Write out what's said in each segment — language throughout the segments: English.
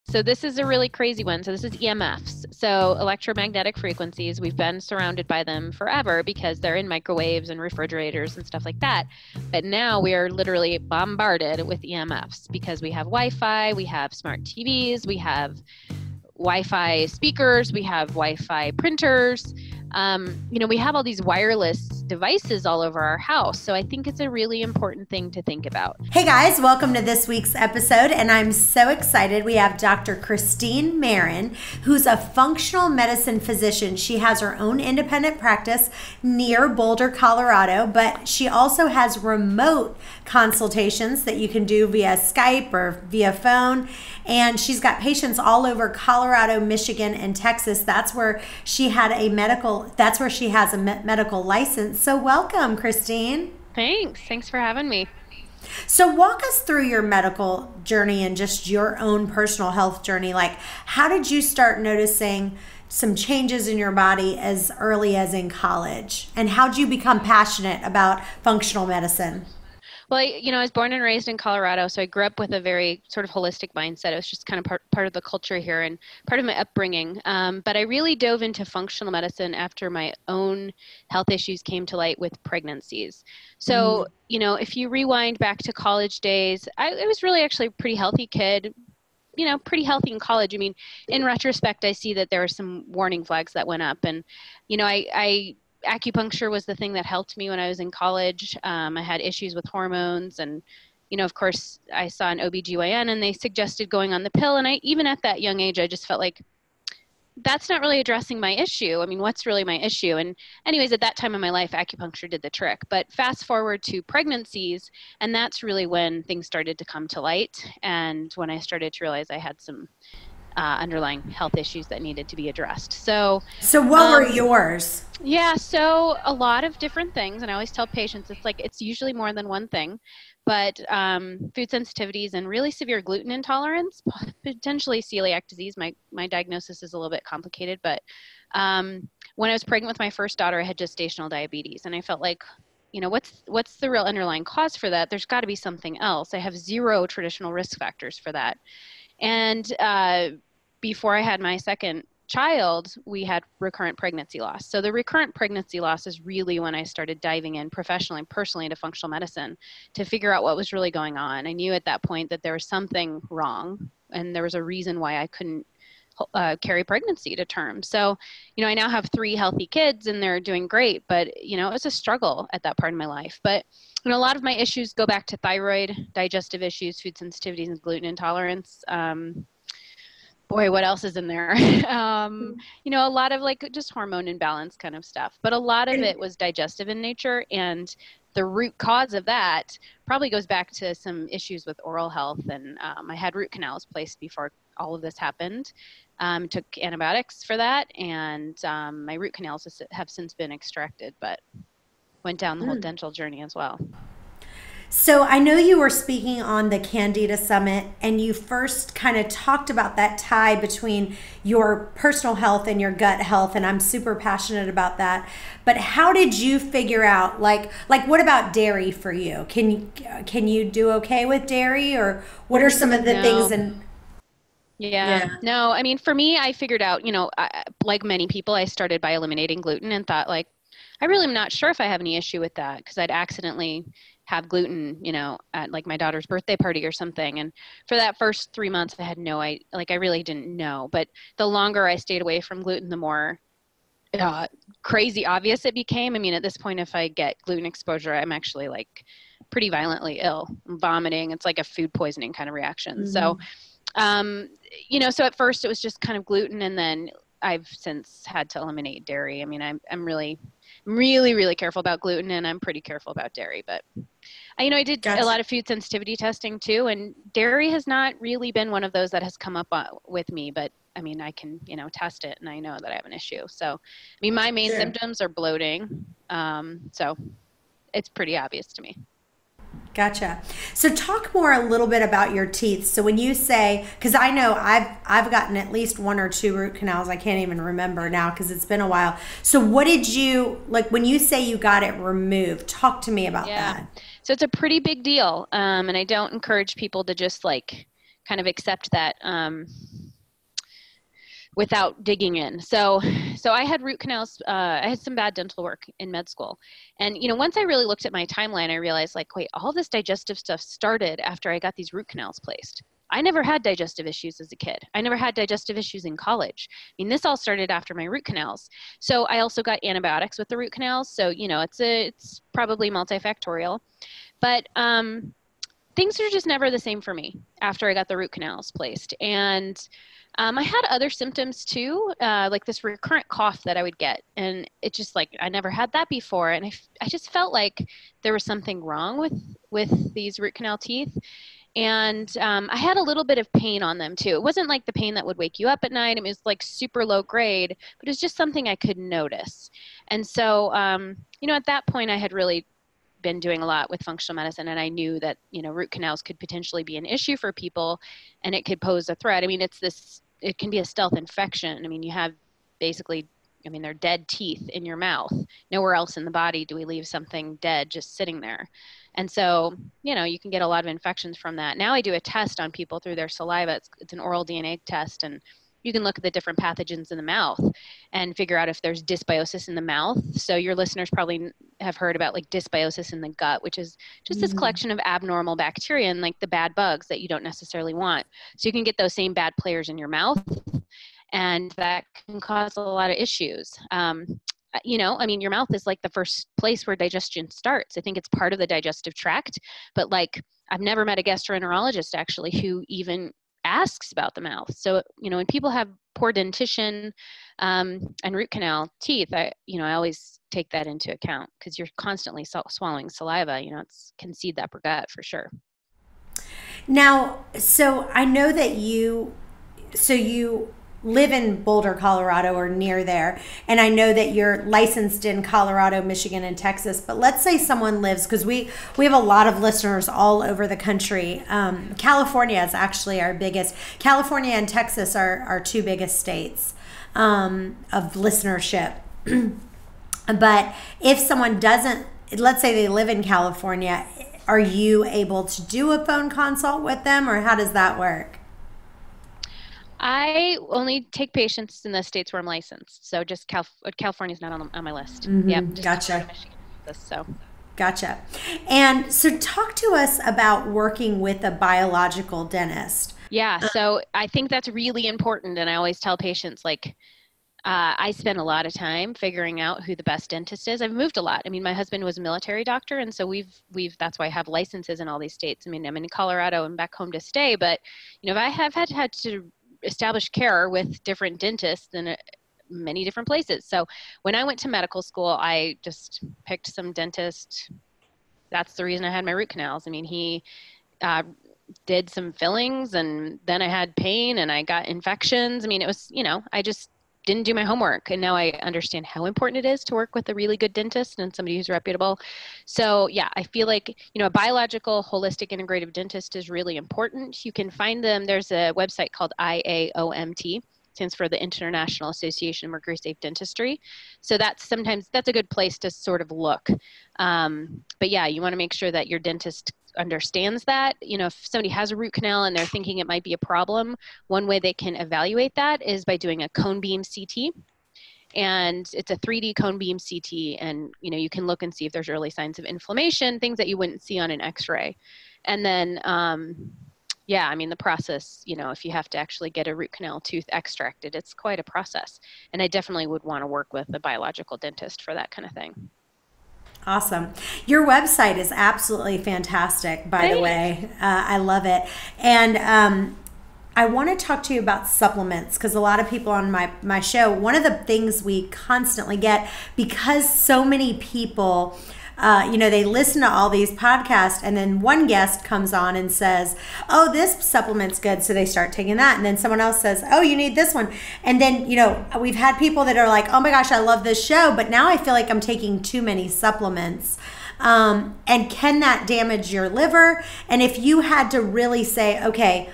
So this is a really crazy one. So this is EMFs. So electromagnetic frequencies, we've been surrounded by them forever because they're in microwaves and refrigerators and stuff like that. But now we are literally bombarded with EMFs because we have Wi-Fi, we have smart TVs, we have Wi-Fi speakers, we have Wi-Fi printers. We have all these wireless devices all over our house. So I think it's a really important thing to think about. Hey guys, welcome to this week's episode. And I'm so excited. We have Dr. Christine Maren, who's a functional medicine physician. She has her own independent practice near Boulder, Colorado, but she also has remote consultations that you can do via Skype or via phone. And she's got patients all over Colorado, Michigan, and Texas. That's where she has a medical license. So welcome, Christine. Thanks for having me. So walk us through your medical journey and just your own personal health journey. Like, how did you start noticing some changes in your body as early as in college? And how did you become passionate about functional medicine? Well, I was born and raised in Colorado, so I grew up with a very sort of holistic mindset. It was just kind of part of the culture here and part of my upbringing. But I really dove into functional medicine after my own health issues came to light with pregnancies. So, if you rewind back to college days, I was really actually a pretty healthy kid, pretty healthy in college. I mean, in retrospect, I see that there were some warning flags that went up. And, acupuncture was the thing that helped me when I was in college. I had issues with hormones and, of course I saw an OBGYN and they suggested going on the pill. And even at that young age, I just felt like that's not really addressing my issue. I mean, what's really my issue? And anyways, at that time in my life, acupuncture did the trick. But fast forward to pregnancies, and that's really when things started to come to light. And when I started to realize I had some underlying health issues that needed to be addressed. So what were yours? Yeah, so a lot of different things. And I always tell patients, it's usually more than one thing, but food sensitivities and really severe gluten intolerance, potentially celiac disease. My diagnosis is a little bit complicated, but when I was pregnant with my first daughter, I had gestational diabetes. And I felt like, what's the real underlying cause for that? There's got to be something else. I have zero traditional risk factors for that. And before I had my second child, we had recurrent pregnancy loss. So the recurrent pregnancy loss is really when I started diving in professionally and personally into functional medicine to figure out what was really going on. I knew at that point that there was something wrong and there was a reason why I couldn't carry pregnancy to term. So, I now have 3 healthy kids and they're doing great, but, it was a struggle at that part of my life. But, a lot of my issues go back to thyroid, digestive issues, food sensitivities, and gluten intolerance. Boy, what else is in there? A lot of just hormone imbalance kind of stuff, but a lot of it was digestive in nature. And the root cause of that probably goes back to some issues with oral health. And I had root canals placed before all of this happened. Took antibiotics for that. And my root canals have since been extracted, but went down the whole dental journey as well. So I know you were speaking on the Candida Summit and you first kind of talked about that tie between your personal health and your gut health, and I'm super passionate about that. But how did you figure out, like what about dairy for you? Can you do okay with dairy, or what are some of the things? And no, I mean, for me, I figured out, like many people, I started by eliminating gluten and thought I really am not sure if I have any issue with that because I'd accidentally have gluten, at my daughter's birthday party or something. And for that first 3 months, I had I really didn't know. But the longer I stayed away from gluten, the more crazy obvious it became. I mean, at this point, if I get gluten exposure, I'm actually pretty violently ill. I'm vomiting. It's like a food poisoning kind of reaction. So, so at first it was just kind of gluten, and then I've since had to eliminate dairy. I mean, I'm really, really careful about gluten, and I'm pretty careful about dairy. But I did a lot of food sensitivity testing too, and dairy has not really been one of those that has come up with me. But I mean, I can test it, and I know that I have an issue. So, I mean, my main symptoms are bloating. So it's pretty obvious to me. Gotcha. So talk more a little bit about your teeth. So when you say, because I know I've gotten at least 1 or 2 root canals. I can't even remember now because it's been a while. So what did you, when you say you got it removed, talk to me about that. So it's a pretty big deal. And I don't encourage people to just kind of accept that without digging in. So I had root canals. I had some bad dental work in med school. And, once I really looked at my timeline, I realized like, wait, all this digestive stuff started after I got these root canals placed. I never had digestive issues as a kid. I never had digestive issues in college. I mean, this all started after my root canals. So I also got antibiotics with the root canals. So, it's probably multifactorial. But things are just never the same for me after I got the root canals placed. And I had other symptoms too, like this recurrent cough that I would get. And it just like, I never had that before. And I just felt like there was something wrong with these root canal teeth. And I had a little bit of pain on them too. It wasn't like the pain that would wake you up at night. It was like super low grade, but it was just something I could notice. And so, at that point I had really been doing a lot with functional medicine, and I knew that, root canals could potentially be an issue for people and it could pose a threat. I mean, it can be a stealth infection. I mean, you have basically, they're dead teeth in your mouth. Nowhere else in the body do we leave something dead just sitting there. And so, you can get a lot of infections from that. Now I do a test on people through their saliva. It's an oral DNA test, and you can look at the different pathogens in the mouth and figure out if there's dysbiosis in the mouth. So your listeners probably have heard about like dysbiosis in the gut, which is just this collection of abnormal bacteria and like the bad bugs that you don't necessarily want. So you can get those same bad players in your mouth, and that can cause a lot of issues. Your mouth is like the first place where digestion starts. I think it's part of the digestive tract, but like I've never met a gastroenterologist actually who even asks about the mouth. So, when people have poor dentition and root canal teeth, I always take that into account because you're constantly swallowing saliva. It's can seed the upper gut for sure. Now, so I know that you live in Boulder, Colorado, or near there, and I know that you're licensed in Colorado, Michigan, and Texas. But let's say someone lives, because we have a lot of listeners all over the country. California is actually our biggest. California and Texas are our two biggest states of listenership. But if someone doesn't, let's say they live in California, are you able to do a phone consult with them, or how does that work? I only take patients in the states where I'm licensed. So just California's not on my list. Yep. Gotcha. So. Gotcha. And so talk to us about working with a biological dentist. Yeah. So I think that's really important. And I always tell patients like, I spend a lot of time figuring out who the best dentist is. I've moved a lot. I mean, my husband was a military doctor, and so we've that's why I have licenses in all these states. I mean, I'm in Colorado and back home to stay, but I have had to establish care with different dentists in many different places. So when I went to medical school, I just picked some dentist. That's the reason I had my root canals. I mean, he did some fillings, and then I had pain and I got infections. I mean, it was, I just didn't do my homework, and now I understand how important it is to work with a really good dentist and somebody who's reputable. So yeah, I feel like, a biological, holistic, integrative dentist is really important. You can find them. There's a website called IAOMT, stands for the International Association of Mercury Safe Dentistry. So that's a good place to sort of look. But yeah, you want to make sure that your dentist understands that. If somebody has a root canal and they're thinking it might be a problem, one way they can evaluate that is by doing a cone beam CT. And it's a 3D cone beam CT, and you can look and see if there's early signs of inflammation, things that you wouldn't see on an X-ray. And then the process, if you have to actually get a root canal tooth extracted, it's quite a process. And I definitely would want to work with a biological dentist for that kind of thing. Awesome. Your website is absolutely fantastic, by the way. I love it. And I want to talk to you about supplements, because a lot of people on my show, one of the things we constantly get, because so many people, they listen to all these podcasts, and then one guest comes on and says, oh, this supplement's good. So they start taking that. And then someone else says, oh, you need this one. And then, we've had people that are like, oh my gosh, I love this show, but now I feel like I'm taking too many supplements. And can that damage your liver? And if you had to really say, okay,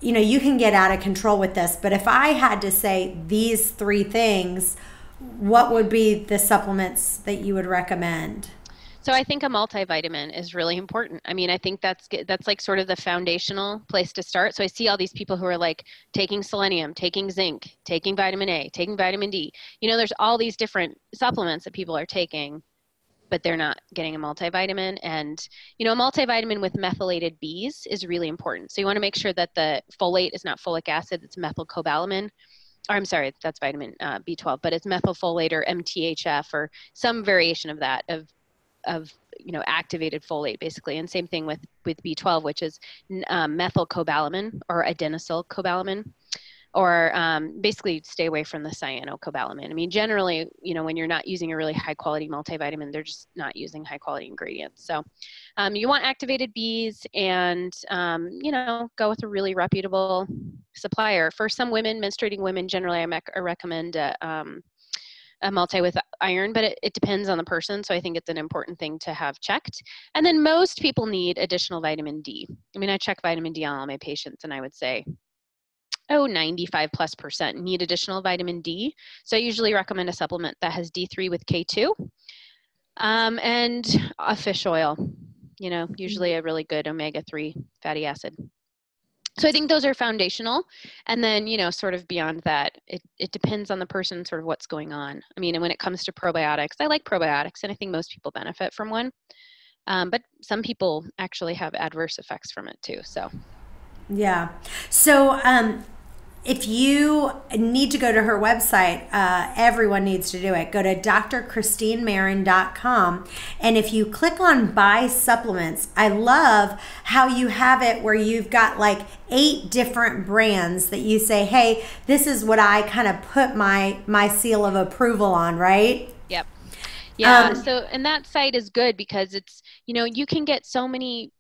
you can get out of control with this, but if I had to say these 3 things, what would be the supplements that you would recommend? So I think a multivitamin is really important. I mean, I think that's like sort of the foundational place to start. So I see all these people who are like taking selenium, taking zinc, taking vitamin A, taking vitamin D. There's all these different supplements that people are taking, but they're not getting a multivitamin. And, a multivitamin with methylated Bs is really important. So you want to make sure that the folate is not folic acid, it's methylcobalamin. Or I'm sorry, that's vitamin B12, but it's methylfolate or MTHF or some variation of that, of activated folate basically. And same thing with B12, which is methylcobalamin or adenosylcobalamin, or basically stay away from the cyanocobalamin. I mean, generally, when you're not using a really high quality multivitamin, they're just not using high quality ingredients. So you want activated Bs, and go with a really reputable supplier. For some women, menstruating women, generally I recommend a multi with iron, but it depends on the person. So I think it's an important thing to have checked. And then most people need additional vitamin D. I mean, I check vitamin D on all my patients, and I would say, 95+% need additional vitamin D. So I usually recommend a supplement that has D3 with K2, and a fish oil, usually a really good omega-3 fatty acid. So I think those are foundational. And then, sort of beyond that, it depends on the person, sort of what's going on. I mean, and when it comes to probiotics, I like probiotics, and I think most people benefit from one. But some people actually have adverse effects from it too. So. Yeah. So, if you need to go to her website, everyone needs to do it. Go to drchristinemaren.com. And if you click on buy supplements, I love how you have it where you've got like 8 different brands that you say, hey, this is what I kind of put my seal of approval on, right? Yep. Yeah. And that site is good because it's, you can get so many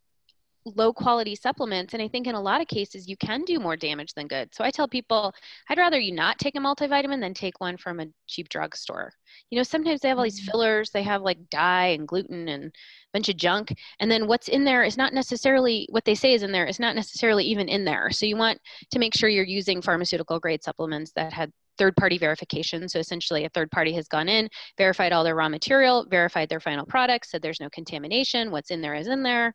low quality supplements, and I think in a lot of cases you can do more damage than good. So I tell people, I'd rather you not take a multivitamin than take one from a cheap drugstore. Sometimes they have all these fillers, they have like dye and gluten and a bunch of junk, and then what's in there is not necessarily what they say is in there, is not necessarily even in there. So you want to make sure you're using pharmaceutical grade supplements that had third-party verification. So essentially a third party has gone in, verified all their raw material, verified their final product, said there's no contamination, what's in there is in there.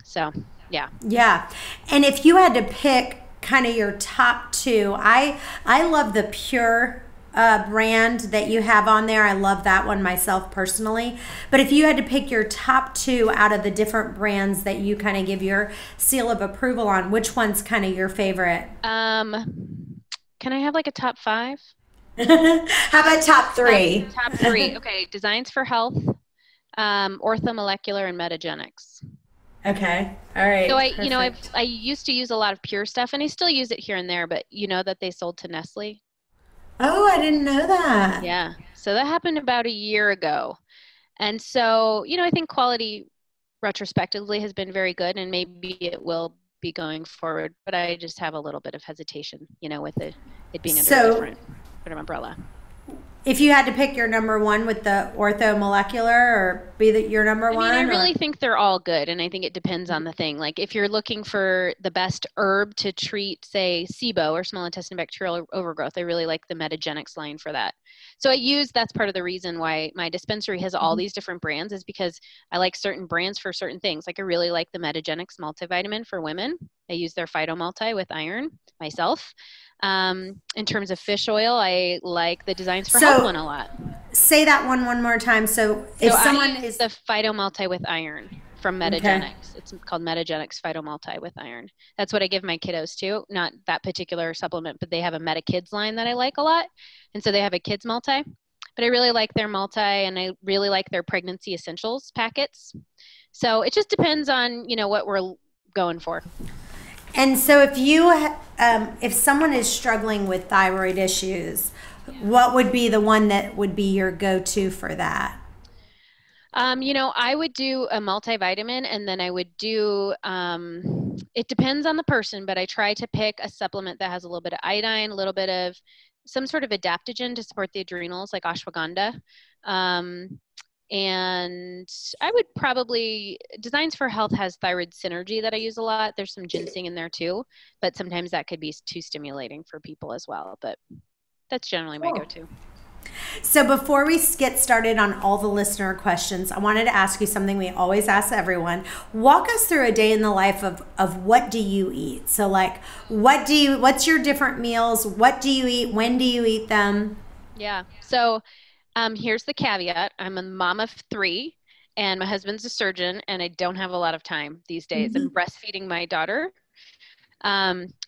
So, yeah. Yeah. And if you had to pick kind of your top 2, I love the Pure brand that you have on there. I love that one myself personally. But if you had to pick your top 2 out of the different brands that you kind of give your seal of approval on, which one's kind of your favorite? Can I have like a top 5? How about top 3? Top 3. Okay. Designs for Health, Orthomolecular, and Metagenics. Okay. All right. So I used to use a lot of Pure stuff, and I still use it here and there, but that they sold to Nestle. Oh, I didn't know that. Yeah. So that happened about a year ago. And so, I think quality retrospectively has been very good, and maybe it will be going forward, but I just have a little bit of hesitation, with it being under a different sort of umbrella. If you had to pick your number 1 with the orthomolecular, or your number 1? I really think they're all good, and I think it depends on the thing. Like if you're looking for the best herb to treat, say, SIBO or small intestinal bacterial overgrowth, I really like the Metagenics line for that. So that's part of the reason why my dispensary has all these different brands, is because I like certain brands for certain things. Like I really like the Metagenics multivitamin for women. I use their Phyto Multi with iron myself. In terms of fish oil, I like the Designs for Health one a lot. Say that one more time. So if someone I use the Phyto Multi with iron from Metagenics. Okay. It's called Metagenics Phyto Multi with iron. That's what I give my kiddos too. Not that particular supplement, but they have a Meta Kids line that I like a lot. And so they have a kids multi. But I really like their multi, and I really like their pregnancy essentials packets. So it just depends on, what we're going for. And so if someone is struggling with thyroid issues, what would be the one that would be your go-to for that? I would do a multivitamin, and then I would do, it depends on the person, but I try to pick a supplement that has a little bit of iodine, a little bit of some sort of adaptogen to support the adrenals, like ashwagandha. And I would probably, Designs for Health has thyroid synergy that I use a lot. There's some ginseng in there too, but sometimes that could be too stimulating for people as well. But that's generally my go-to. So before we get started on all the listener questions, I wanted to ask you something we always ask everyone. Walk us through a day in the life of what do you eat? So like what's your different meals? What do you eat? When do you eat them? Yeah. So here's the caveat. I'm a mom of three, and my husband's a surgeon, and I don't have a lot of time these days. I'm breastfeeding my daughter,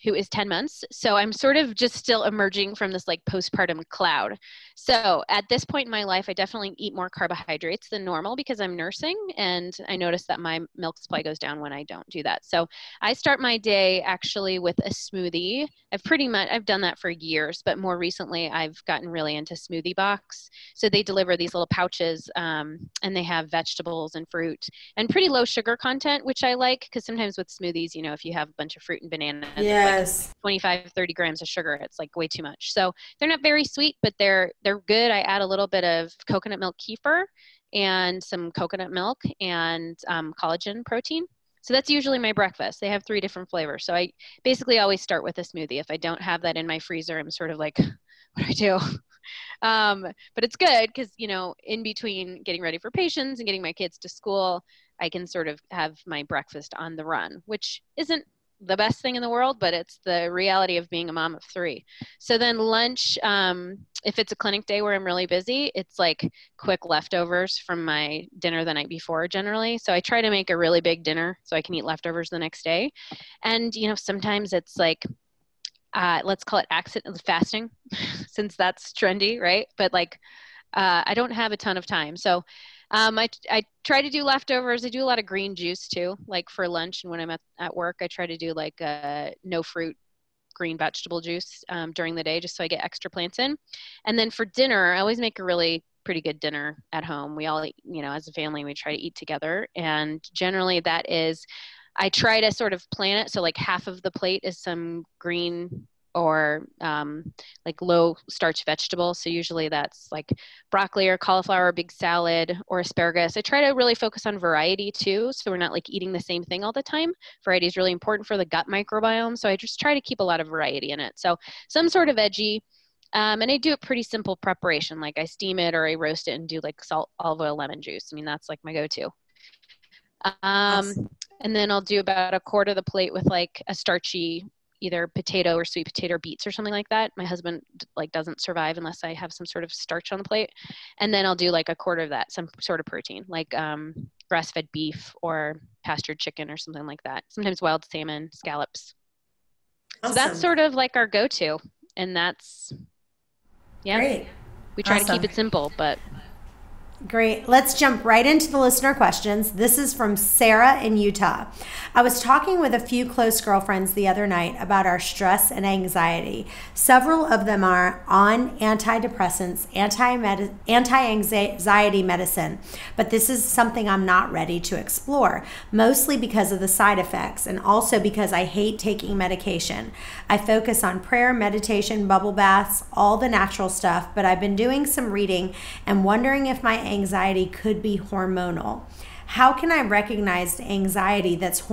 who is 10 months. So I'm sort of just still emerging from this like postpartum cloud. So at this point in my life, I definitely eat more carbohydrates than normal because I'm nursing. And I notice that my milk supply goes down when I don't do that. So I start my day actually with a smoothie. I've done that for years, but more recently I've gotten really into smoothie box. So they deliver these little pouches, and they have vegetables and fruit and pretty low sugar content, which I like because sometimes with smoothies, if you have a bunch of fruit and bananas, it's like Yes. 25, 30 grams of sugar. It's like way too much. So they're not very sweet, but they're good. I add a little bit of coconut milk kefir and some coconut milk and collagen protein. So that's usually my breakfast. They have 3 different flavors. So I basically always start with a smoothie. If I don't have that in my freezer, I'm sort of like, what do I do? But it's good because, in between getting ready for patients and getting my kids to school, I can sort of have my breakfast on the run, which isn't the best thing in the world, but it's the reality of being a mom of 3. So then lunch, if it's a clinic day where I'm really busy, it's like quick leftovers from my dinner the night before generally. So I try to make a really big dinner so I can eat leftovers the next day. And, sometimes it's like, let's call it accident fasting since that's trendy, right? But like, I don't have a ton of time. So I try to do leftovers. I do a lot of green juice too, like for lunch. And when I'm at work, I try to do like no fruit green vegetable juice during the day just so I get extra plants in. And then for dinner, I always make a really pretty good dinner at home. We all eat, as a family, we try to eat together. And generally that is, I try to sort of plan it. So like half of the plate is some green or like low starch vegetables. So usually that's like broccoli or cauliflower, big salad, or asparagus. I try to really focus on variety too. So we're not like eating the same thing all the time. Variety is really important for the gut microbiome. So I just try to keep a lot of variety in it. So some sort of veggie. And I do a pretty simple preparation. Like I steam it or I roast it and do like salt, olive oil, lemon juice. I mean, that's like my go-to. Um, Awesome. and then I'll do about a quarter of the plate with like a starchy, either potato or sweet potato or beets or something like that. My husband like doesn't survive unless I have some sort of starch on the plate. And then I'll do like a quarter of that, some sort of protein, like grass-fed beef or pastured chicken or something like that. Sometimes wild salmon, scallops. So that's Awesome. sort of like our go-to. And that's, yeah, Great. we try to keep Awesome. it simple, but Great. Let's jump right into the listener questions. This is from Sarah in Utah. I was talking with a few close girlfriends the other night about our stress and anxiety. Several of them are on antidepressants, anti-anxiety medicine, but this is something I'm not ready to explore, mostly because of the side effects and also because I hate taking medication. I focus on prayer, meditation, bubble baths, all the natural stuff, but I've been doing some reading and wondering if my anxiety could be hormonal. How can I recognize anxiety that's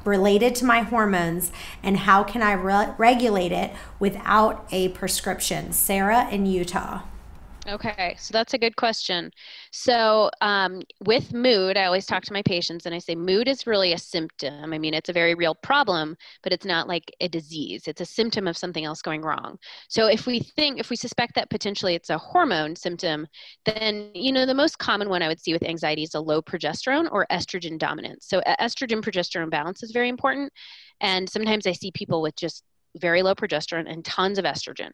related to my hormones, and how can I regulate it without a prescription? Sarah in Utah. okay, so that's a good question. So, with mood, I always talk to my patients and I say mood is really a symptom. I mean, it's a very real problem, but it's not like a disease. It's a symptom of something else going wrong. So, if we suspect that potentially it's a hormone symptom, then, the most common one I would see with anxiety is a low progesterone or estrogen dominance. So, estrogen progesterone balance is very important. And sometimes I see people with just very low progesterone and tons of estrogen.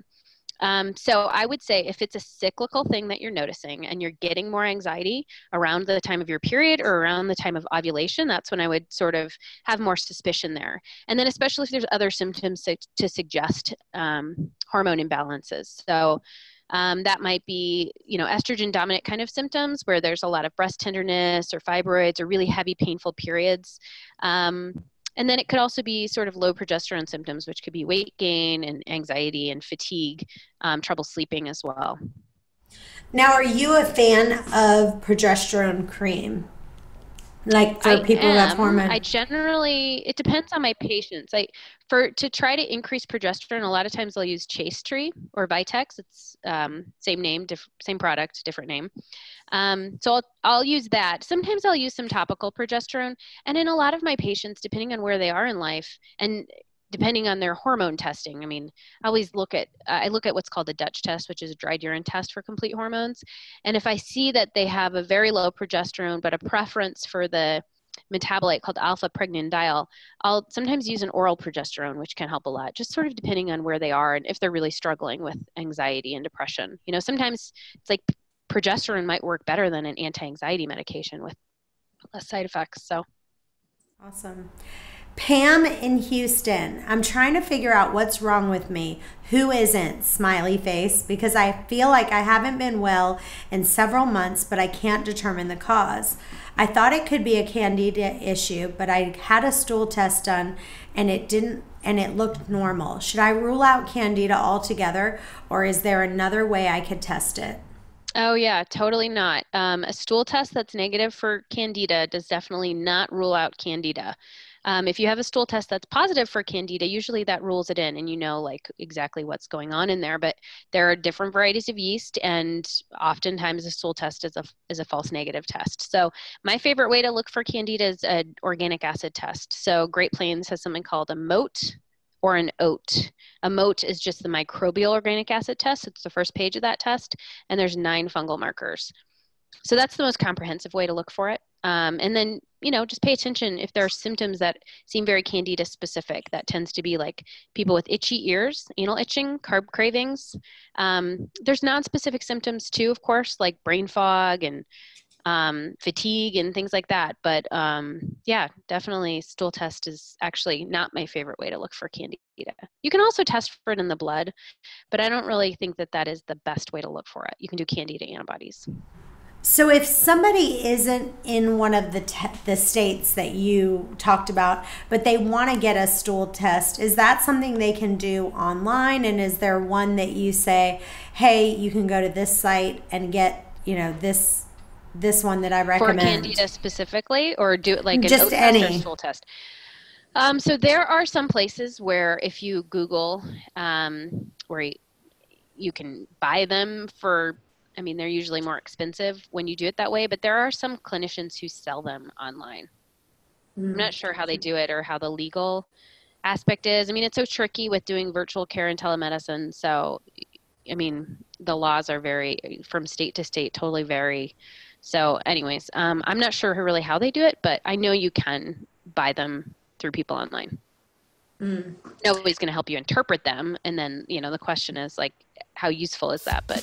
So I would say if it's a cyclical thing that you're noticing and you're getting more anxiety around the time of your period or around the time of ovulation, that's when I would sort of have more suspicion there. And then especially if there's other symptoms to suggest hormone imbalances. So that might be, estrogen dominant kind of symptoms where there's a lot of breast tenderness or fibroids or really heavy painful periods. And then it could also be sort of low progesterone symptoms, which could be weight gain and anxiety and fatigue, trouble sleeping as well. Now, are you a fan of progesterone cream? Like for I people who have am. hormone? It depends on my patients. To try to increase progesterone, a lot of times I'll use Chase Tree or Vitex. It's same name, same product, different name. So I'll use that. Sometimes I'll use some topical progesterone. And in a lot of my patients, depending on where they are in life and depending on their hormone testing, I mean, I look at what's called the Dutch test, which is a dried urine test for complete hormones. And if I see that they have a very low progesterone, but a preference for the metabolite called alpha pregnenolone, I'll sometimes use an oral progesterone, which can help a lot, just sort of depending on where they are and if they're really struggling with anxiety and depression. You know, sometimes it's like progesterone might work better than an anti-anxiety medication with less side effects. So Awesome. Pam in Houston. I'm trying to figure out what's wrong with me. Who isn't? Smiley face. Because I feel like I haven't been well in several months, but I can't determine the cause. I thought it could be a candida issue, but I had a stool test done and it looked normal. Should I rule out candida altogether, or is there another way I could test it? oh yeah, totally not. A stool test that's negative for candida does definitely not rule out candida. If you have a stool test that's positive for candida, usually that rules it in and you know like exactly what's going on in there. But there are different varieties of yeast, and oftentimes a stool test is a false negative test. So my favorite way to look for candida is an organic acid test. So Great Plains has something called a MOAT or an OAT. A MOAT is just the microbial organic acid test. It's the first page of that test, and there's 9 fungal markers. So that's the most comprehensive way to look for it. And then, you know, just pay attention if there are symptoms that seem very candida specific. That tends to be like people with itchy ears, anal itching, carb cravings. There's non-specific symptoms too, of course, like brain fog and fatigue and things like that. But yeah, definitely stool test is actually not my favorite way to look for candida. You can also test for it in the blood, but I don't really think that that is the best way to look for it. You can do candida antibodies. So if somebody isn't in one of the states that you talked about, but they want to get a stool test, is that something they can do online? And is there one that you say, hey, you can go to this site and get, you know, this one that I For recommend? candida specifically, or do it like an Just O test or a any. stool test? So there are some places where if you Google, where you can buy them for, I mean, they're usually more expensive when you do it that way, but there are some clinicians who sell them online. I'm Mm. not sure how they do it or how the legal aspect is. I mean, it's so tricky with doing virtual care and telemedicine. So, I mean, the laws are from state to state, totally vary. So anyways, I'm not sure really how they do it, but I know you can buy them through people online. Mm. Nobody's going to help you interpret them. And then, you know, the question is like, how useful is that? But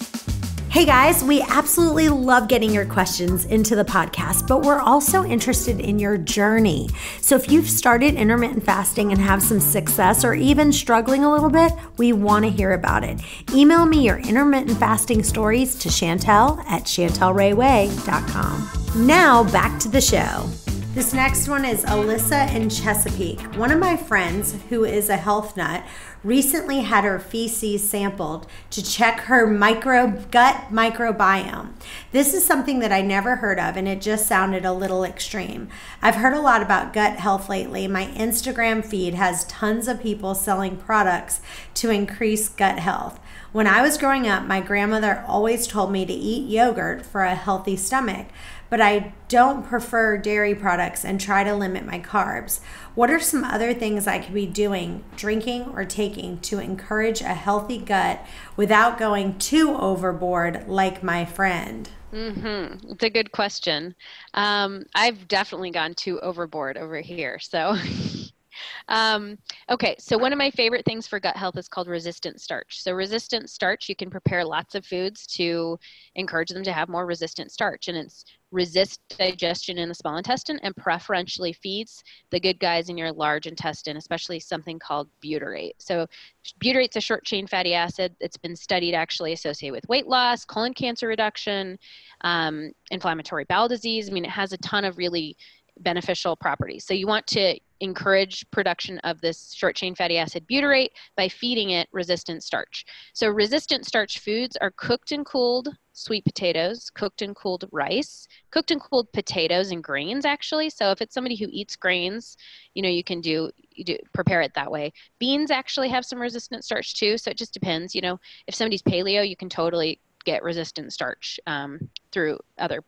Hey guys, we absolutely love getting your questions into the podcast, but we're also interested in your journey. So if you've started intermittent fasting and have some success or even struggling a little bit, we want to hear about it. Email me your intermittent fasting stories to Chantel@chantelrayway.com. Now back to the show. This next one is Alyssa in Chesapeake. One of my friends, who is a health nut, recently had her feces sampled to check her gut microbiome. This is something that I never heard of, and it just sounded a little extreme. I've heard a lot about gut health lately. My Instagram feed has tons of people selling products to increase gut health. When I was growing up, my grandmother always told me to eat yogurt for a healthy stomach, but I don't prefer dairy products and try to limit my carbs. What are some other things I could be doing, drinking, or taking to encourage a healthy gut without going too overboard like my friend? it's a good question. I've definitely gone too overboard over here. So okay, so one of my favorite things for gut health is called resistant starch. So resistant starch, you can prepare lots of foods to encourage them to have more resistant starch, and it's resist digestion in the small intestine and preferentially feeds the good guys in your large intestine, especially something called butyrate. So butyrate's a short chain fatty acid. It's been studied actually associated with weight loss, colon cancer reduction, inflammatory bowel disease. I mean, it has a ton of really beneficial properties. So you want to encourage production of this short chain fatty acid butyrate by feeding it resistant starch. So resistant starch foods are cooked and cooled sweet potatoes, cooked and cooled rice, cooked and cooled potatoes and grains actually. So if it's somebody who eats grains, you can prepare it that way. Beans actually have some resistant starch too, so it just depends. If somebody's paleo, you can totally get resistant starch through other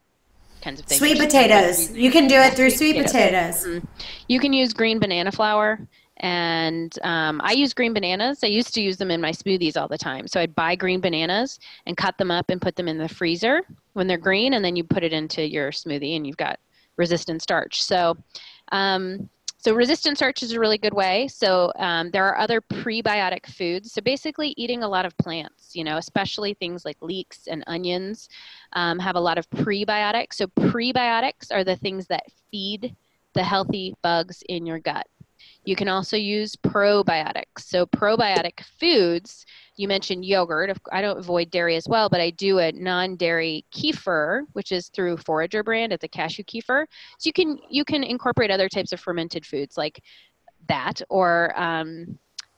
kinds of things. Sweet potatoes. You can do it through sweet potatoes. Mm-hmm. You can use green banana flour. And I use green bananas. I used to use them in my smoothies all the time. So I'd buy green bananas and cut them up and put them in the freezer when they're green. And then you put it into your smoothie and you've got resistant starch. So resistant starch is a really good way. So there are other prebiotic foods. So basically eating a lot of plants, especially things like leeks and onions have a lot of prebiotics. So prebiotics are the things that feed the healthy bugs in your gut. You can also use probiotics. So probiotic foods, you mentioned yogurt. I don't avoid dairy as well, but I do a non-dairy kefir, which is through Forager brand. It's a cashew kefir. So you can incorporate other types of fermented foods like that, or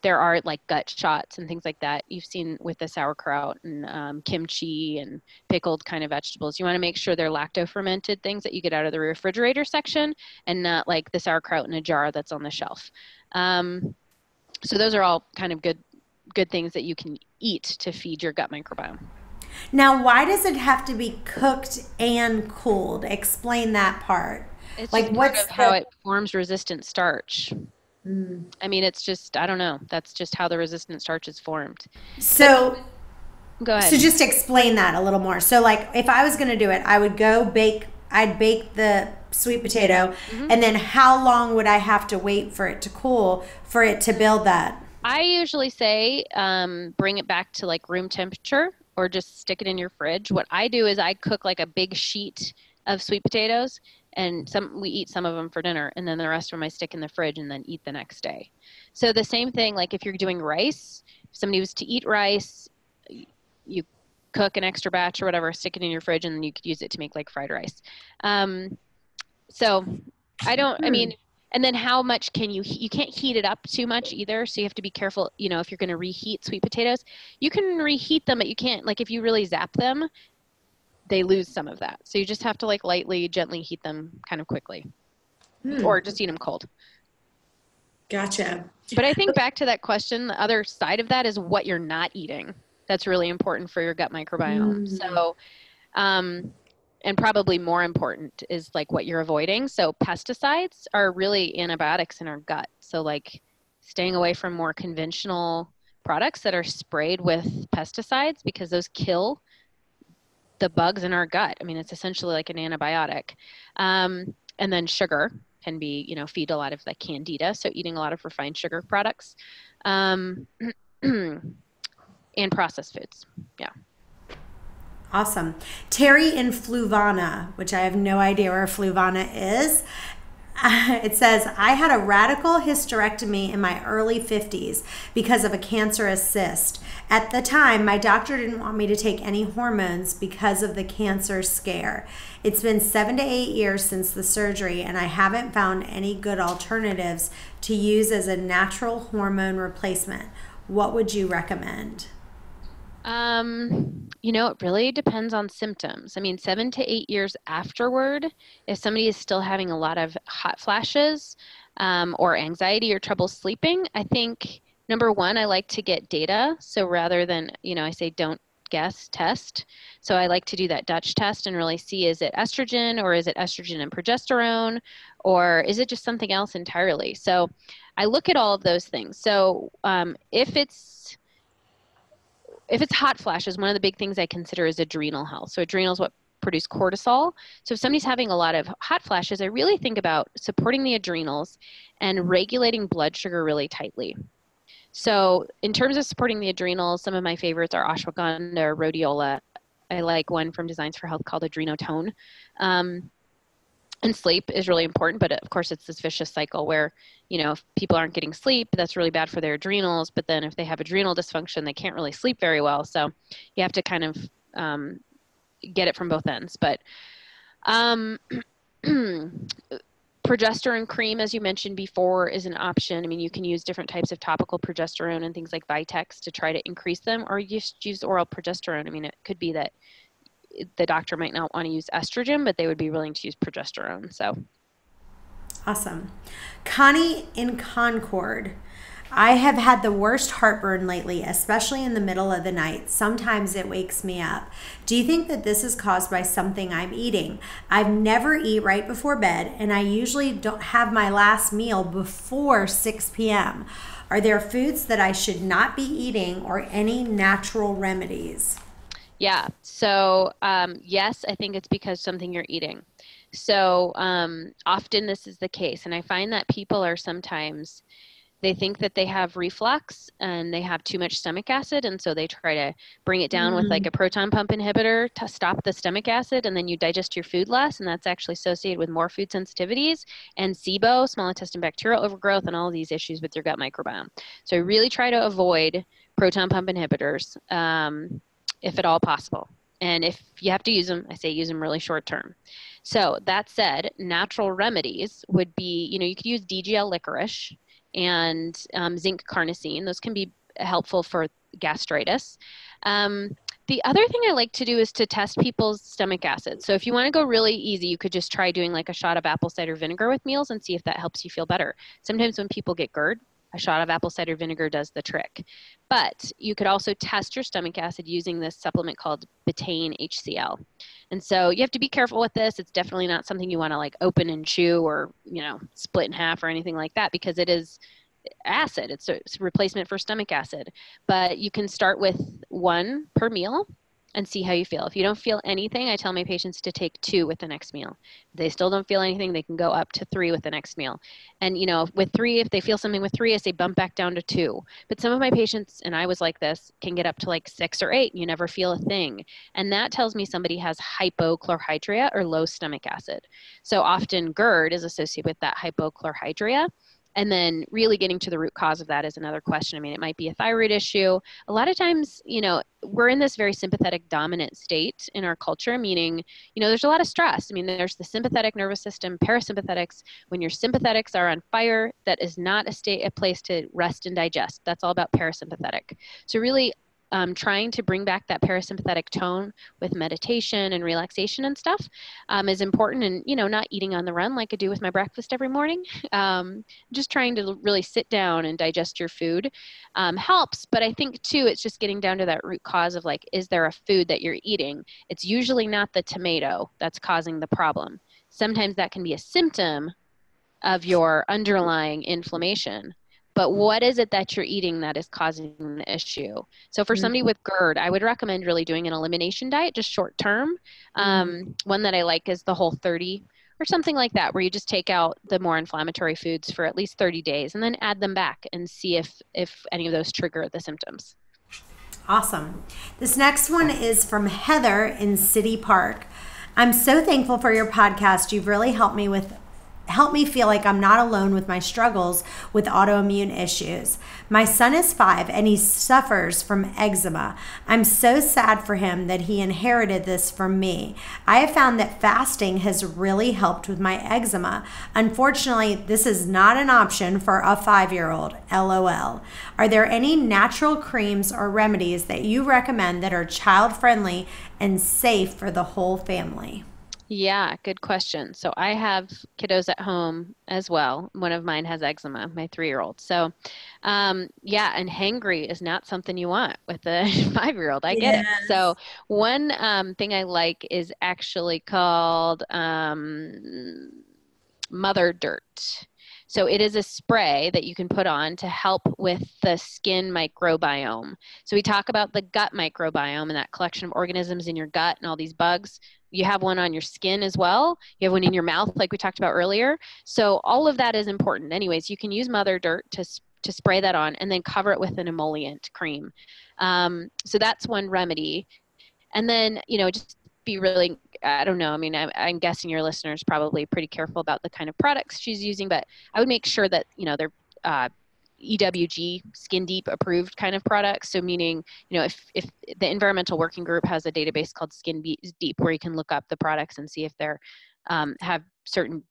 there are like gut shots and things like that you've seen with the sauerkraut and kimchi and pickled kind of vegetables. You want to make sure they're lacto-fermented things that you get out of the refrigerator section and not like the sauerkraut in a jar that's on the shelf. So those are all kind of good things that you can eat to feed your gut microbiome. Now, why does it have to be cooked and cooled? Explain that part. It's like what's how it forms resistant starch. I mean, it's just, I don't know. That's just how the resistant starch is formed. So go ahead. So just explain that a little more. So like if I was going to do it, I'd bake the sweet potato. Mm-hmm. And then how long would I have to wait for it to cool for it to build that? I usually say bring it back to like room temperature or just stick it in your fridge. What I do is I cook like a big sheet of sweet potatoes, and we eat some of them for dinner, and then the rest of them I stick in the fridge and then eat the next day. So the same thing, like if you're doing rice, if somebody was to eat rice, you cook an extra batch or whatever, stick it in your fridge, and then you could use it to make like fried rice. So I mean, and then how much can you can't heat it up too much either. So you have to be careful, if you're going to reheat sweet potatoes, you can reheat them, but you can't, like if you really zap them, they lose some of that. So you just have to like lightly, gently heat them kind of quickly or just eat them cold. Gotcha. But I think back to that question, the other side of that is what you're not eating. That's really important for your gut microbiome. So, and probably more important is like what you're avoiding. So pesticides are really antibiotics in our gut. So like staying away from more conventional products that are sprayed with pesticides because those kill the bugs in our gut. I mean, it's essentially like an antibiotic. And then sugar can be, feed a lot of the candida. So eating a lot of refined sugar products and processed foods. Yeah. Awesome. Terry in Fluvanna, which I have no idea where Fluvanna is. It says, I had a radical hysterectomy in my early 50s because of a cancerous cyst. At the time, my doctor didn't want me to take any hormones because of the cancer scare. It's been 7 to 8 years since the surgery, and I haven't found any good alternatives to use as a natural hormone replacement. What would you recommend? It really depends on symptoms. I mean, 7 to 8 years afterward, if somebody is still having a lot of hot flashes, or anxiety or trouble sleeping, I think number one, I like to get data. So rather than, I say don't guess, test. So I like to do that Dutch test and really see, is it estrogen or is it estrogen and progesterone, or is it just something else entirely? So I look at all of those things. So, if it's hot flashes, one of the big things I consider is adrenal health. So adrenal is what produce cortisol. So if somebody's having a lot of hot flashes, I really think about supporting the adrenals and regulating blood sugar really tightly. So in terms of supporting the adrenals, some of my favorites are ashwagandha or rhodiola. I like one from Designs for Health called Adrenotone. And sleep is really important, but of course it's this vicious cycle where, if people aren't getting sleep, that's really bad for their adrenals. But then if they have adrenal dysfunction, they can't really sleep very well. So you have to kind of get it from both ends. But Progesterone cream, as you mentioned before, is an option. I mean, you can use different types of topical progesterone and things like Vitex to try to increase them, or just use oral progesterone. I mean, it could be that the doctor might not want to use estrogen, but they would be willing to use progesterone. So Awesome. Connie in Concord. I have had the worst heartburn lately, especially in the middle of the night. Sometimes it wakes me up. Do you think that this is caused by something I'm eating? I've never eat right before bed, and I usually don't have my last meal before 6 p.m. Are there foods that I should not be eating or any natural remedies? yeah. So yes, I think it's because something you're eating. So often this is the case. And I find that people are sometimes, they think that they have reflux and they have too much stomach acid. And so they try to bring it down with like a proton pump inhibitor to stop the stomach acid. And then you digest your food less. And that's actually associated with more food sensitivities and SIBO, small intestine bacterial overgrowth, and all of these issues with your gut microbiome. So I really try to avoid proton pump inhibitors if at all possible. And if you have to use them, I say use them really short term. So that said, natural remedies would be, you could use DGL licorice and zinc carnosine. Those can be helpful for gastritis. The other thing I like to do is to test people's stomach acid. So if you want to go really easy, you could just try doing like a shot of apple cider vinegar with meals and see if that helps you feel better. Sometimes when people get GERD, a shot of apple cider vinegar does the trick. But you could also test your stomach acid using this supplement called betaine HCl. And so you have to be careful with this. It's definitely not something you want to like open and chew or, split in half or anything like that, because it is acid. It's a replacement for stomach acid. But you can start with 1 per meal and see how you feel. If you don't feel anything, I tell my patients to take 2 with the next meal. If they still don't feel anything, they can go up to 3 with the next meal. And, with 3, if they feel something with 3, I say bump back down to 2. But some of my patients, and I was like this, can get up to like 6 or 8 and you never feel a thing. And that tells me somebody has hypochlorhydria or low stomach acid. So often GERD is associated with that hypochlorhydria. And then really getting to the root cause of that is another question. I mean, it might be a thyroid issue. A lot of times, we're in this very sympathetic dominant state in our culture, meaning, there's a lot of stress. I mean, there's the sympathetic nervous system, parasympathetics. When your sympathetics are on fire, that is not a place to rest and digest. That's all about parasympathetic. So really, trying to bring back that parasympathetic tone with meditation and relaxation and stuff is important. And, not eating on the run like I do with my breakfast every morning. Just trying to really sit down and digest your food helps. But I think, too, it's just getting down to that root cause of like, is there a food that you're eating? It's usually not the tomato that's causing the problem. Sometimes that can be a symptom of your underlying inflammation. But what is it that you're eating that is causing the issue? So for somebody with GERD, I would recommend really doing an elimination diet, just short term. One that I like is the Whole30 or something like that, where you just take out the more inflammatory foods for at least 30 days and then add them back and see if any of those trigger the symptoms. Awesome. This next one is from Heather in City Park. I'm so thankful for your podcast. You've really helped me feel like I'm not alone with my struggles with autoimmune issues. My son is 5 and he suffers from eczema. I'm so sad for him that he inherited this from me. I have found that fasting has really helped with my eczema. Unfortunately, this is not an option for a 5-year-old. LOL. Are there any natural creams or remedies that you recommend that are child friendly and safe for the whole family? Yeah, good question. So I have kiddos at home as well. One of mine has eczema, my 3-year-old. So, yeah, and hangry is not something you want with a 5-year-old. I get it. So one thing I like is actually called Mother Dirt. So it is a spray that you can put on to help with the skin microbiome. So we talk about the gut microbiome and that collection of organisms in your gut and all these bugs. You have one on your skin as well. You have one in your mouth, like we talked about earlier. So all of that is important. Anyways, you can use Mother Dirt to spray that on and then cover it with an emollient cream. So that's one remedy. And then, just be really, I don't know. I mean, I'm guessing your listeners probably pretty careful about the kind of products she's using, but I would make sure that, they're EWG, Skin Deep approved kind of products. So meaning, if the Environmental Working Group has a database called Skin Deep where you can look up the products and see if they're have certain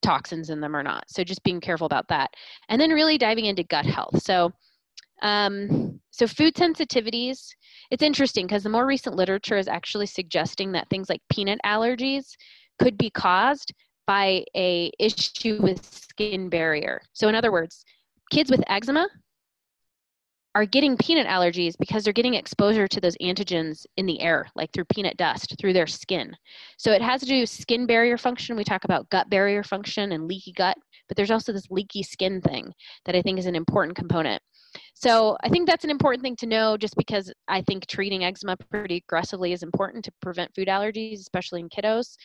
toxins in them or not. So just being careful about that. And then really diving into gut health. So food sensitivities, it's interesting because the more recent literature is actually suggesting that things like peanut allergies could be caused by a issue with skin barrier. So in other words, kids with eczema are getting peanut allergies because they're getting exposure to those antigens in the air, like through peanut dust, through their skin. So it has to do with skin barrier function. We talk about gut barrier function and leaky gut, but there's also this leaky skin thing that I think is an important component. So I think that's an important thing to know, just because I think treating eczema pretty aggressively is important to prevent food allergies, especially in kiddos.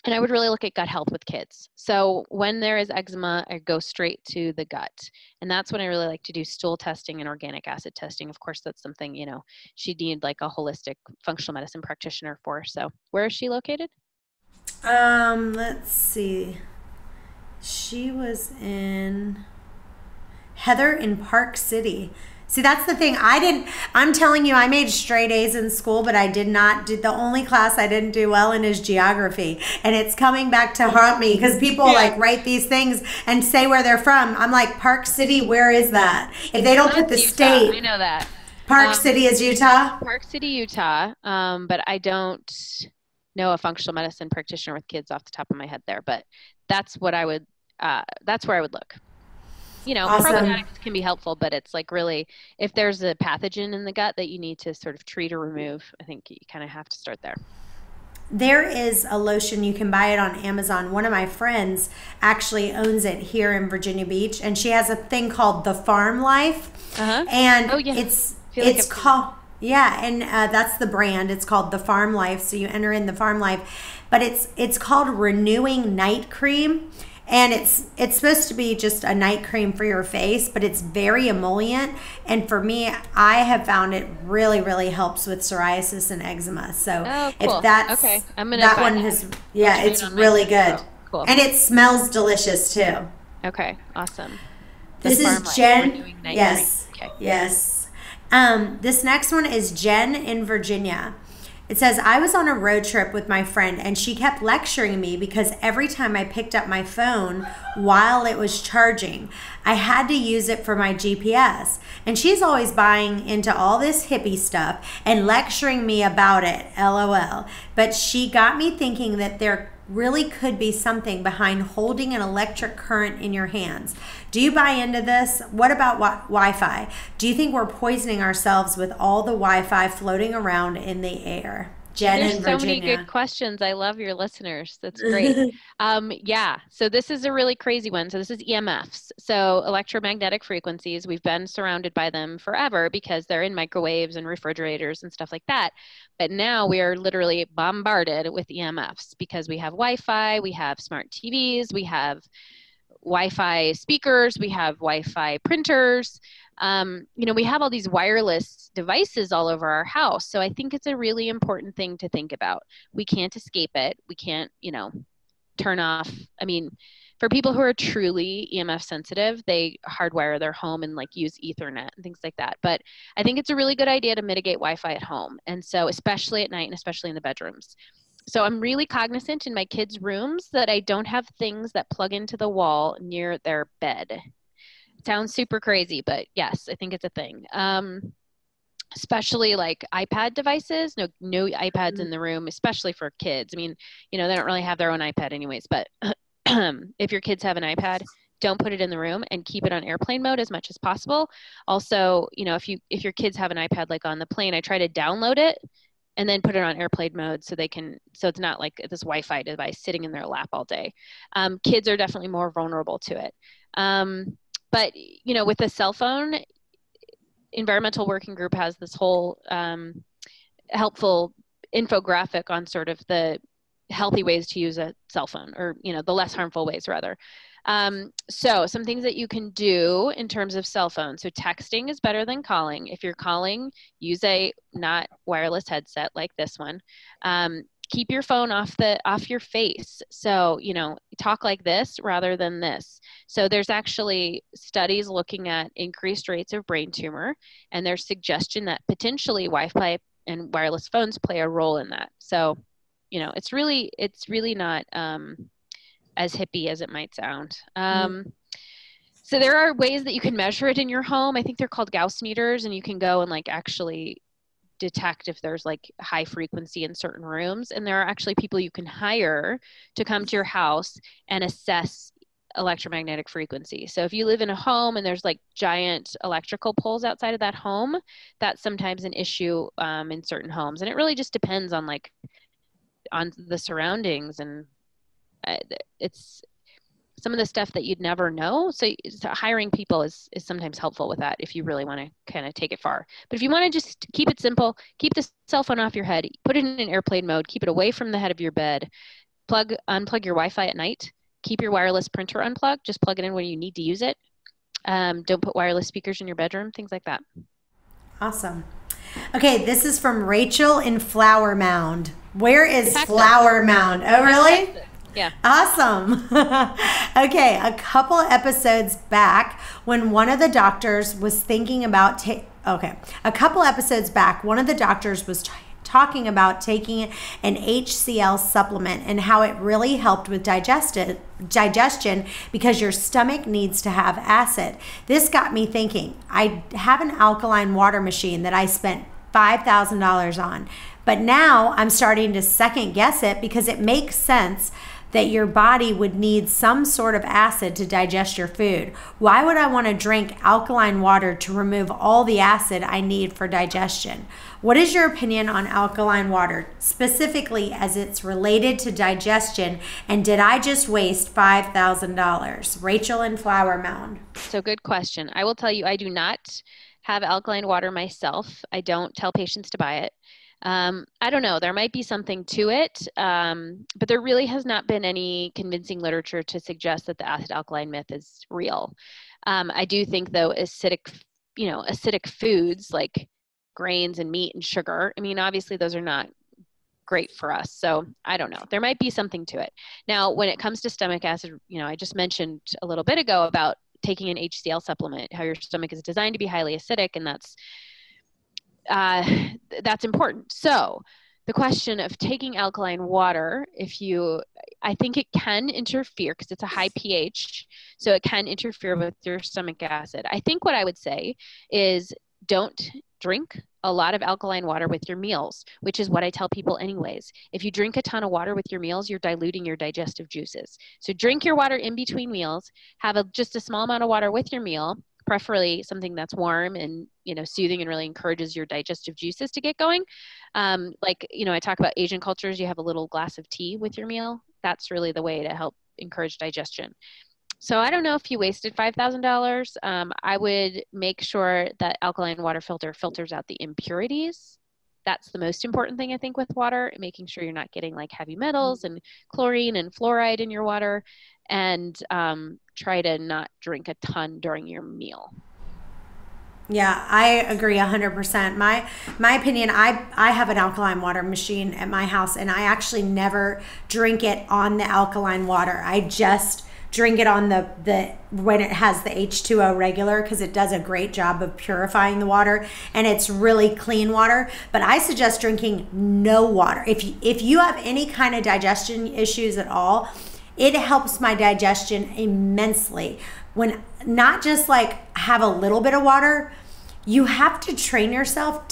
And I would really look at gut health with kids. So when there is eczema, I go straight to the gut. And that's when I really like to do stool testing and organic acid testing. Of course, that's something, she'd need like a holistic functional medicine practitioner for. So where is she located? Let's see. She was in Heather in Park City. See, that's the thing. I'm telling you, I made straight A's in school, but I did not do, the only class I didn't do well in is geography. And it's coming back to haunt me because people like write these things and say where they're from. I'm like, Park City, where is that? If they don't put the Utah. state. I know that. Park City is Utah? Park City, Utah. But I don't know a functional medicine practitioner with kids off the top of my head there. But that's what I would, that's where I would look. Awesome. Probiotics can be helpful, but it's like really, if there's a pathogen in the gut that you need to sort of treat or remove, I think you kind of have to start there. There is a lotion, you can buy it on Amazon. One of my friends actually owns it here in Virginia Beach, and she has a thing called the Farm Life. And it's called, and that's the brand. It's called the Farm Life. So you enter in the Farm Life, but it's called Renewing Night Cream. And it's supposed to be just a night cream for your face, but it's very emollient. And for me, I have found it really, really helps with psoriasis and eczema. So cool. If that's okay, I'm gonna that one has it's really good. Cool. And it smells delicious too. Okay, awesome. This is Jen. Yes. Okay. Yes. This next one is Jen in Virginia. It says, I was on a road trip with my friend and she kept lecturing me because every time I picked up my phone while it was charging, I had to use it for my GPS. And she's always buying into all this hippie stuff and lecturing me about it, LOL. But she got me thinking that there really could be something behind holding an electric current in your hands. Do you buy into this? What about Wi-Fi? Do you think we're poisoning ourselves with all the Wi-Fi floating around in the air? Jen in Virginia. There's so many good questions. I love your listeners. That's great. So this is a really crazy one. So this is EMFs. So electromagnetic frequencies, we've been surrounded by them forever because they're in microwaves and refrigerators and stuff like that. But now we are literally bombarded with EMFs because we have Wi-Fi, we have smart TVs, we have Wi-Fi speakers, we have Wi-Fi printers. We have all these wireless devices all over our house. So I think it's a really important thing to think about. We can't escape it. We can't, turn off. I mean, for people who are truly EMF sensitive, they hardwire their home and like use Ethernet and things like that. But I think it's a really good idea to mitigate Wi-Fi at home. And so especially at night and especially in the bedrooms. So I'm really cognizant in my kids' rooms that I don't have things that plug into the wall near their bed. It sounds super crazy, but yes, I think it's a thing. Especially like iPad devices, no iPads in the room, especially for kids. I mean, they don't really have their own iPad anyways, but if your kids have an iPad, don't put it in the room and keep it on airplane mode as much as possible. Also, if your kids have an iPad like on the plane, I try to download it and then put it on airplane mode so it's not like this Wi-Fi device sitting in their lap all day. Kids are definitely more vulnerable to it. But, with the cell phone, Environmental Working Group has this whole helpful infographic on sort of the healthy ways to use a cell phone, or, the less harmful ways rather. So some things that you can do in terms of cell phone. So texting is better than calling. If you're calling, use a not wireless headset like this one. Keep your phone off your face. So, talk like this rather than this. So there's actually studies looking at increased rates of brain tumor, and there's suggestion that potentially Wi-Fi and wireless phones play a role in that. So, it's really not, as hippie as it might sound. So there are ways that you can measure it in your home. I think they're called Gauss meters, and you can go and like actually detect if there's like high frequency in certain rooms. And there are actually people you can hire to come to your house and assess electromagnetic frequency. So if you live in a home and there's like giant electrical poles outside of that home, that's sometimes an issue in certain homes. And it really just depends on like on the surroundings, and it's some of the stuff that you'd never know. So hiring people is sometimes helpful with that if you really want to kind of take it far. But if you want to just keep it simple, keep the cell phone off your head, put it in airplane mode, keep it away from the head of your bed, unplug your Wi-Fi at night, keep your wireless printer unplugged, just plug it in when you need to use it. Don't put wireless speakers in your bedroom, things like that. Awesome. Okay, this is from Rachel in Flower Mound. Where is Flower Mound? Oh, really? Yeah. Awesome. Okay, a couple episodes back when one of the doctors was thinking about a couple episodes back, one of the doctors was talking about taking an HCl supplement and how it really helped with digestion because your stomach needs to have acid. This got me thinking. I have an alkaline water machine that I spent $5,000 on, but now I'm starting to second guess it because it makes sense that your body would need some sort of acid to digest your food. Why would I want to drink alkaline water to remove all the acid I need for digestion? What is your opinion on alkaline water, specifically as it's related to digestion? And did I just waste $5,000? Rachel in Flower Mound. So good question. I will tell you, I do not have alkaline water myself. I don't tell patients to buy it. I don't know, there might be something to it, but there really has not been any convincing literature to suggest that the acid alkaline myth is real. I do think though, acidic foods like grains and meat and sugar, I mean, obviously those are not great for us. So I don't know, there might be something to it. Now, when it comes to stomach acid, I just mentioned a little bit ago about taking an HCl supplement, how your stomach is designed to be highly acidic, and that's important. So the question of taking alkaline water, I think it can interfere because it's a high pH, so it can interfere with your stomach acid. I think what I would say is don't drink a lot of alkaline water with your meals, which is what I tell people anyways. If you drink a ton of water with your meals, you're diluting your digestive juices. So drink your water in between meals, have just a small amount of water with your meal, preferably something that's warm and soothing and really encourages your digestive juices to get going. I talk about Asian cultures, you have a little glass of tea with your meal. That's really the way to help encourage digestion. So I don't know if you wasted $5,000. I would make sure that alkaline water filters out the impurities. That's the most important thing, I think, with water, making sure you're not getting like heavy metals and chlorine and fluoride in your water, and try to not drink a ton during your meal. Yeah, I agree 100%. My opinion, I have an alkaline water machine at my house, and I actually never drink it on the alkaline water. I just drink it on the when it has the H2O regular, because it does a great job of purifying the water and it's really clean water. But I suggest drinking no water. If you have any kind of digestion issues at all, it helps my digestion immensely. When not just like have a little bit of water, you have to train yourself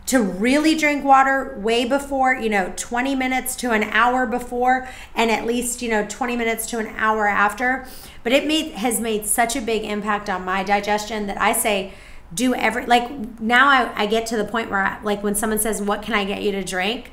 to really drink water way before, 20 minutes to an hour before, and at least, 20 minutes to an hour after. But it has made such a big impact on my digestion that I say now I get to the point where when someone says, what can I get you to drink?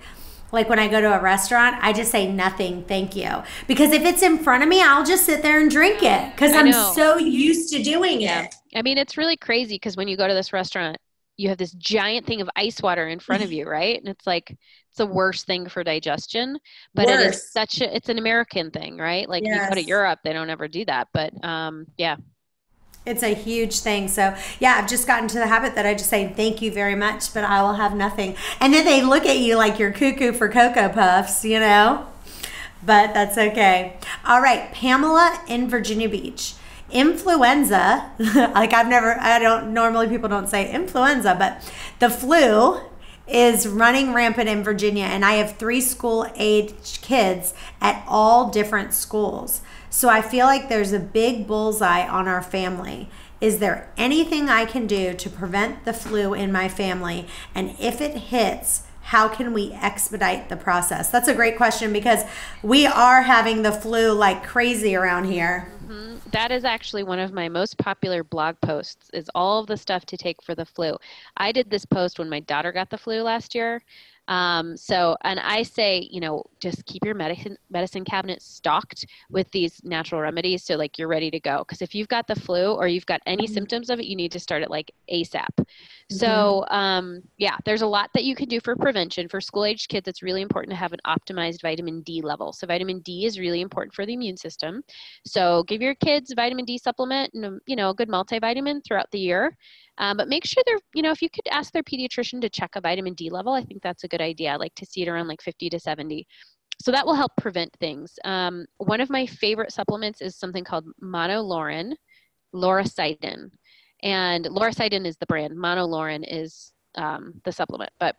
Like when I go to a restaurant, I just say nothing, thank you. Because if it's in front of me, I'll just sit there and drink it because I'm so used to doing it. I mean, it's really crazy because when you go to this restaurant, you have this giant thing of ice water in front of you, right? And it's like, it's the worst thing for digestion, but it is it's an American thing, right? Like you go to Europe, they don't ever do that, but yeah. It's a huge thing. So yeah, I've just gotten to the habit that I just say, thank you very much, but I will have nothing. And then they look at you like you're cuckoo for Cocoa Puffs, but that's okay. All right. Pamela in Virginia Beach. Influenza, normally people don't say influenza, but the flu is running rampant in Virginia, and I have 3 school-age kids at all different schools. So I feel like there's a big bullseye on our family. Is there anything I can do to prevent the flu in my family? And if it hits, how can we expedite the process? That's a great question, because we are having the flu like crazy around here. That is actually one of my most popular blog posts, is all of the stuff to take for the flu. I did this post when my daughter got the flu last year. And I say, just keep your medicine cabinet stocked with these natural remedies. So like you're ready to go. Cause if you've got the flu or you've got any symptoms of it, you need to start it like ASAP. So, there's a lot that you can do for prevention. For school-aged kids, it's really important to have an optimized vitamin D level. So vitamin D is really important for the immune system. So give your kids a vitamin D supplement and, a good multivitamin throughout the year. But make sure they're, if you could ask their pediatrician to check a vitamin D level, I think that's a good idea. I like to see it around like 50 to 70. So that will help prevent things. One of my favorite supplements is something called monolaurin, lauricidin. And lauricidin is the brand. Monolaurin is the supplement. But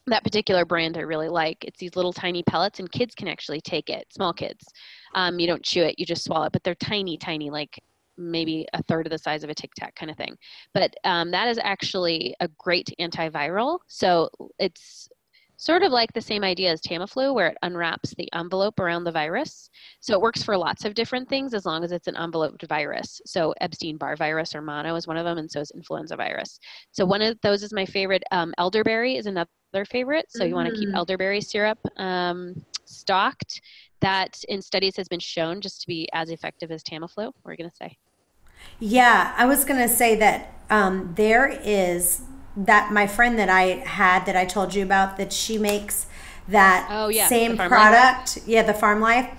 that particular brand I really like. It's these little tiny pellets, and kids can actually take it, small kids. You don't chew it, you just swallow it. But they're tiny, tiny, like maybe a third of the size of a Tic Tac kind of thing. But that is actually a great antiviral. So it's sort of like the same idea as Tamiflu, where it unwraps the envelope around the virus. So it works for lots of different things as long as it's an enveloped virus. So Epstein-Barr virus or mono is one of them, and so is influenza virus. So one of those is my favorite. Elderberry is another favorite. So you want to keep elderberry syrup stocked. That in studies has been shown just to be as effective as Tamiflu. What are you going to say? Yeah, I was going to say that there is that my friend that I told you about, that she makes that same product. Life. Yeah, the Farm Life.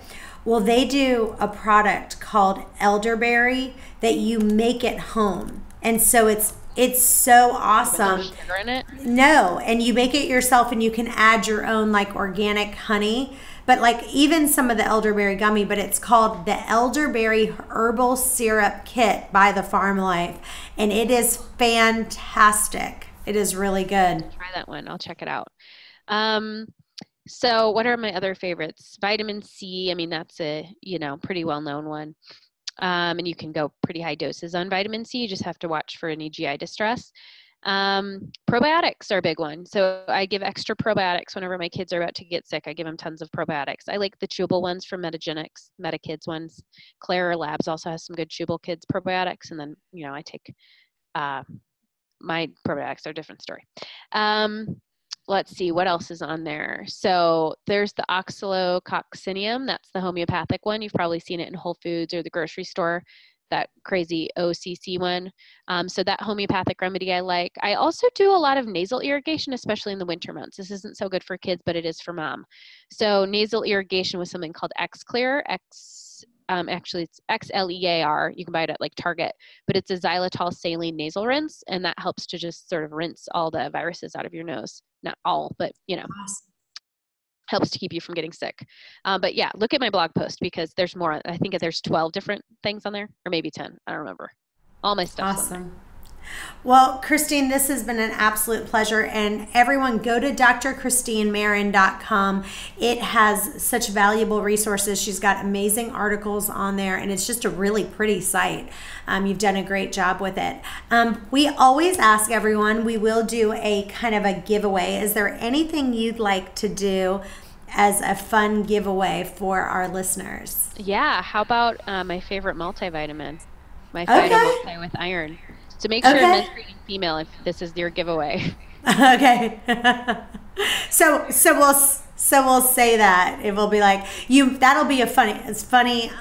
Well, they do a product called elderberry that you make at home. And so it's so awesome. No sugar in it? No, and you make it yourself, and you can add your own like organic honey. But like even some of the elderberry gummy, but it's called the Elderberry Herbal Syrup Kit by the Farm Life. And it is fantastic. It is really good. Try that one. I'll check it out. So what are my other favorites? Vitamin C. I mean, that's a, pretty well-known one. And you can go pretty high doses on vitamin C. You just have to watch for any GI distress. Probiotics are a big one. So I give extra probiotics whenever my kids are about to get sick. I give them tons of probiotics. I like the chewable ones from Metagenics, MetaKids ones. Claire Labs also has some good chewable kids probiotics. And then, I take, my probiotics are a different story. Let's see what else is on there. So there's the oxalococcinium. That's the homeopathic one. You've probably seen it in Whole Foods or the grocery store, that crazy OCC one. So that homeopathic remedy I like. I also do a lot of nasal irrigation, especially in the winter months. This isn't so good for kids, but it is for mom. So nasal irrigation with something called X-Clear. Actually, it's XLEAR. You can buy it at like Target, but it's a xylitol saline nasal rinse, and that helps to just sort of rinse all the viruses out of your nose. Not all, but Awesome. Helps to keep you from getting sick. But yeah, look at my blog post, because there's more. I think there's 12 different things on there, or maybe 10. I don't remember. All my stuff's on there. Well, Christine, this has been an absolute pleasure. And everyone, go to drchristinemaren.com. It has such valuable resources. She's got amazing articles on there, and it's just a really pretty site. You've done a great job with it. We always ask everyone, we will do a kind of a giveaway. Is there anything you'd like to do as a fun giveaway for our listeners? Yeah. How about my favorite multivitamin? My Multi with iron. So make sure you're menstruating female if this is your giveaway. Okay. So we'll say that. It will be like that'll be a funny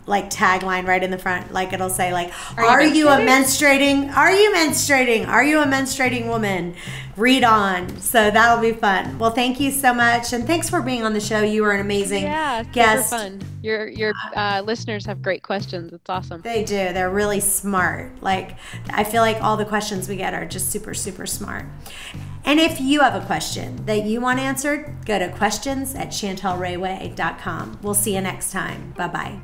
like tagline right in the front. Like it'll say like, are you a menstruating woman? Read on. So that'll be fun. Well, thank you so much, and thanks for being on the show. You were an amazing guest. Super fun. Your listeners have great questions. It's awesome. They do. They're really smart. Like I feel like all the questions we get are just super, super smart. And if you have a question that you want answered, go to questions@chantelrayway.com. We'll see you next time. Bye-bye.